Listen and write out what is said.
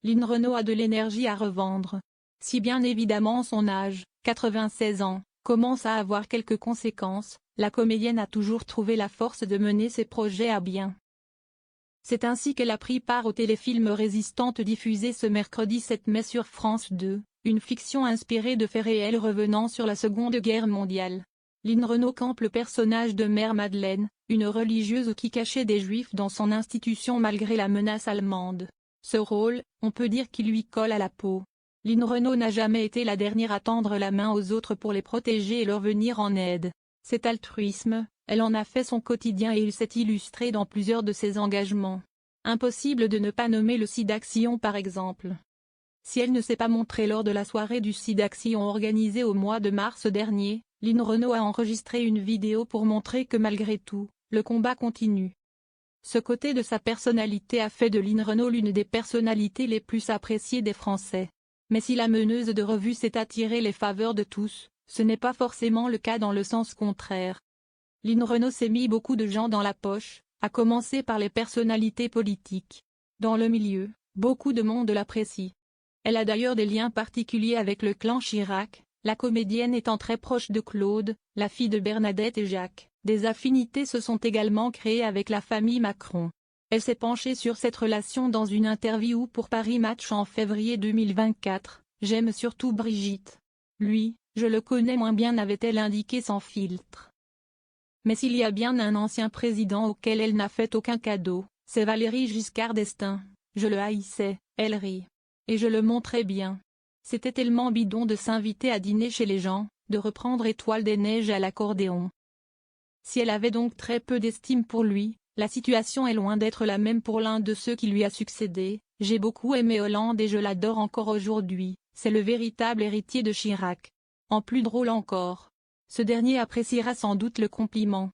Lynn Renault a de l'énergie à revendre. Si bien évidemment son âge, 96 ans, commence à avoir quelques conséquences, la comédienne a toujours trouvé la force de mener ses projets à bien. C'est ainsi qu'elle a pris part au téléfilm Résistante diffusé ce mercredi 7 mai sur France 2, une fiction inspirée de faits réels revenant sur la Seconde Guerre mondiale. Lynn Renault campe le personnage de Mère Madeleine, une religieuse qui cachait des Juifs dans son institution malgré la menace allemande. Ce rôle, on peut dire qu'il lui colle à la peau. Lynn Renault n'a jamais été la dernière à tendre la main aux autres pour les protéger et leur venir en aide. Cet altruisme, elle en a fait son quotidien et il s'est illustré dans plusieurs de ses engagements. Impossible de ne pas nommer le SIDAction par exemple. Si elle ne s'est pas montrée lors de la soirée du SIDAction organisée au mois de mars dernier, Lynn Renault a enregistré une vidéo pour montrer que malgré tout, le combat continue. Ce côté de sa personnalité a fait de Lynn Renault l'une des personnalités les plus appréciées des Français. Mais si la meneuse de revue s'est attirée les faveurs de tous, ce n'est pas forcément le cas dans le sens contraire. Lynn Renault s'est mis beaucoup de gens dans la poche, à commencer par les personnalités politiques. Dans le milieu, beaucoup de monde l'apprécie. Elle a d'ailleurs des liens particuliers avec le clan Chirac, la comédienne étant très proche de Claude, la fille de Bernadette et Jacques. Des affinités se sont également créées avec la famille Macron. Elle s'est penchée sur cette relation dans une interview pour Paris Match en février 2024. « J'aime surtout Brigitte. Lui, je le connais moins bien » avait-elle indiqué sans filtre. Mais s'il y a bien un ancien président auquel elle n'a fait aucun cadeau, c'est Valéry Giscard d'Estaing. Je le haïssais, elle rit. Et je le montrais bien. C'était tellement bidon de s'inviter à dîner chez les gens, de reprendre Étoile des Neiges à l'accordéon. Si elle avait donc très peu d'estime pour lui, la situation est loin d'être la même pour l'un de ceux qui lui a succédé. J'ai beaucoup aimé Hollande et je l'adore encore aujourd'hui, c'est le véritable héritier de Chirac. En plus drôle encore. Ce dernier appréciera sans doute le compliment.